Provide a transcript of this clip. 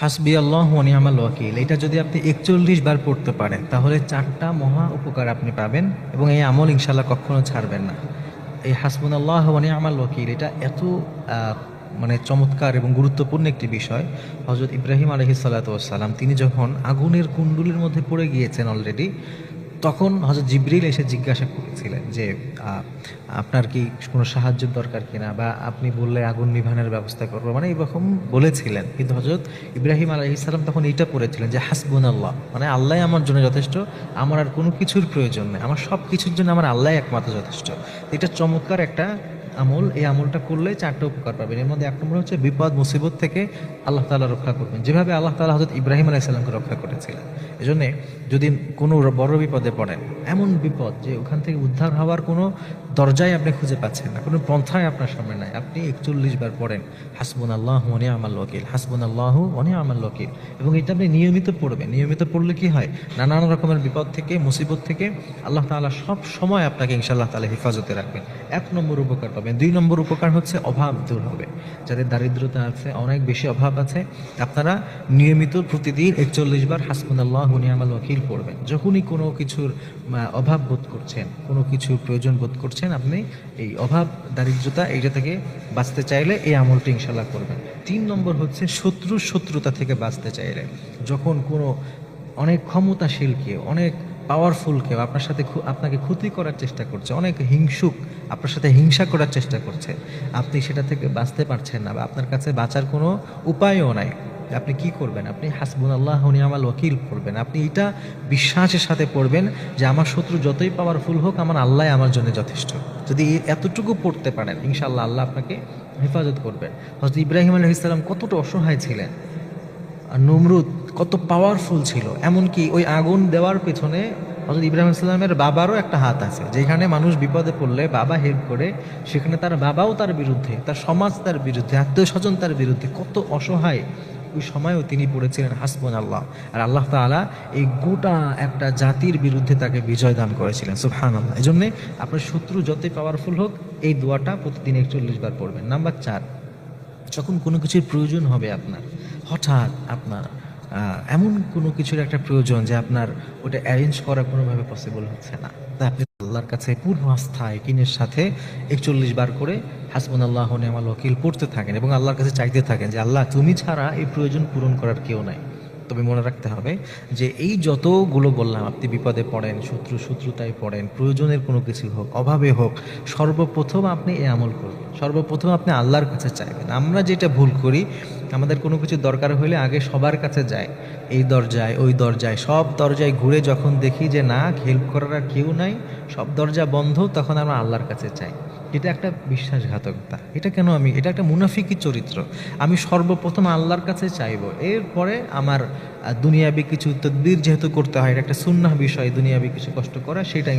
হাসবি আল্লাহ ওয়া নি'মাল ওয়াকিল, এটা যদি আপনি ৪১ বার পড়তে পারেন তাহলে ৪টা মহা উপকার আপনি পাবেন এবং এই আমল ইনশাআল্লাহ কখনো ছাড়বেন না। এই হাসবুনাল্লাহু ওয়া নি'মাল ওয়াকিল এটা এত মানে চমৎকার এবং গুরুত্বপূর্ণ একটি বিষয়। হযরত ইব্রাহিম আলাইহিস সালাতু ওয়াস সালাম তিনি যখন আগুনের কুণ্ডলীর মধ্যে পড়ে গিয়েছেন অলরেডি, তখন হযরত জিবরিল এসে জিজ্ঞাসা করেছিলেন যে আপনার কি কোনো সাহায্যের দরকার কিনা, বা আপনি বললে আগুন নিভানোর ব্যবস্থা করবো, মানে এরকম বলেছিলেন। কিন্তু হযরত ইব্রাহিম আলাইহিস সালাম তখন এইটা পড়েছিলেন যে হাসবুনাল্লাহ, মানে আল্লাহই আমার জন্য যথেষ্ট, আমার আর কোনো কিছুর প্রয়োজন নেই, আমার সব কিছুর জন্য আমার আল্লাহই একমাত্র যথেষ্ট। এটা চমৎকার একটা আমল। এই আমলটা করলে 4টা উপকার পাবেন। এর মধ্যে 1 নম্বর হচ্ছে বিপদ মুসিবত থেকে আল্লাহ তাআলা রক্ষা করবেন, যেভাবে আল্লাহ তাআলা হযরত ইব্রাহিম আলাইহিস সালামকে রক্ষা করেছিলেন। এজন্যে যদি কোনো বড় বিপদে পড়েন, এমন বিপদ যে ওখান থেকে উদ্ধার হওয়ার কোনো দরজাই আপনি খুঁজে পাচ্ছেন না, কোনো পন্থাই আপনার সামনে নাই, আপনি ৪১ বার পড়েন হাসবুনাল্লাহু ওয়া নি'মাল ওয়াকিল, হাসবুনাল্লাহু ওয়া নি'মাল ওয়াকিল। এবং এটা আপনি নিয়মিত পড়বেন। নিয়মিত পড়লে কি হয়, নানান রকমের বিপদ থেকে মুসিবত থেকে আল্লাহ তাআলা সব সময় আপনাকে ইনশাআল্লাহ তাআলা হেফাজতে রাখবেন। 1 নম্বর উপকার পাবেন। 2 নম্বর উপকার হচ্ছে অভাব দূর হবে। যাদের দারিদ্রতা আছে, অনেক বেশি অভাব আছে, আপনারা নিয়মিত প্রতিদিন ৪১ বার হাসবুনাল্লাহু ওয়া নি'মাল ওয়াকিল পড়বেন। যখনই কোনো কিছুর অভাব বোধ করছেন, কোনো কিছুর প্রয়োজন বোধ করছেন, আপনি এই অভাব দারিদ্রতা এইটা থেকে বাঁচতে চাইলে এই আমলটি ইনশাআল্লাহ করবেন। 3 নম্বর হচ্ছে শত্রুতা থেকে বাঁচতে চাইলে, যখন কোনো অনেক ক্ষমতাশীল কেউ, অনেক পাওয়ারফুল কেউ আপনার সাথে আপনাকে ক্ষতি করার চেষ্টা করছে, অনেক হিংসুক আপনার সাথে হিংসা করার চেষ্টা করছে, আপনি সেটা থেকে বাঁচতে পারছেন না, বা আপনার কাছে বাঁচার কোনো উপায়ও নাই, আপনি কি করবেন? আপনি হাসবুনাল্লাহু ওয়া নি'মাল ওয়াকিল পড়বেন। আপনি এটা বিশ্বাসের সাথে পড়বেন যে আমার শত্রু যতই পাওয়ারফুল হোক, আমার আল্লাহ আমার জন্য যথেষ্ট। যদি এতটুকু পড়তে পারেন, ইনশাআল্লাহ আল্লাহ আপনাকে হেফাজত করবেন। হযরত ইব্রাহিম আলাইহিস সালাম কতটা অসহায় ছিলেন, আর নমরুদ কত পাওয়ারফুল ছিল, এমনকি ওই আগুন দেওয়ার পেছনে হযরত ইব্রাহিম আলাইহিস সালামের বাবারও একটা হাত আছে। যেখানে মানুষ বিপদে পড়লে বাবা হেল্প করে, সেখানে তার বাবাও তার বিরুদ্ধে, তার সমাজ তার বিরুদ্ধে, আত্মীয় স্বজন তার বিরুদ্ধে, কত অসহায় ওই সময়ও তিনি পড়েছিলেন হাসবুনাল্লাহ। আর আল্লাহ তাআলা এই গোটা একটা জাতির বিরুদ্ধে তাকে বিজয় দান করেছিলেন, সুবহানাল্লাহ। এই জন্যে আপনার শত্রু যতই পাওয়ারফুল হোক, এই দোয়াটা প্রতিদিন ৪১ বার পড়বেন। নাম্বার 4, যখন কোনো কিছুর প্রয়োজন হবে আপনার, হঠাৎ আপনার এমন কোনো কিছুর একটা প্রয়োজন যে আপনার ওটা অ্যারেঞ্জ করা কোনোভাবে পসিবল হচ্ছে না, তাই আপনি আল্লাহর কাছে পূর্ণ আস্থা ইকিনের সাথে ৪১ বার করে হাসবুনাল্লাহু ওয়া নি'মাল ওয়াকিল পড়তে থাকেন এবং আল্লাহর কাছে চাইতে থাকেন যে আল্লাহ, তুমি ছাড়া এই প্রয়োজন পূরণ করার কেউ নাই। তবে মনে রাখতে হবে যে এই যতগুলো বললাম, আপনি বিপদে পড়েন, শত্রুতায় পড়েন, প্রয়োজনের কোনো কিছু হোক, অভাবে হোক, সর্বপ্রথম আপনি এই আমল করবেন, সর্বপ্রথম আপনি আল্লাহর কাছে চাইবেন। আমরা যেটা ভুল করি, আমাদের কোনো কিছু দরকার হলে আগে সবার কাছে যায়, এই দরজায় ওই দরজায়, সব দরজায় ঘুরে যখন দেখি যে না, হেল্প করার আর কেউ নাই, সব দরজা বন্ধ, তখন আমরা আল্লাহর কাছে চাই। এটা একটা বিশ্বাসঘাতকতা। এটা একটা মুনাফিকি চরিত্র। আমি সর্বপ্রথম আল্লাহর কাছে চাইবো, এরপরে আমার দুনিয়াবি কিছু তদবির যেহেতু করতে হয়, এটা একটা সুন্নাহ বিষয়, দুনিয়াবি কিছু কষ্ট করা, সেটা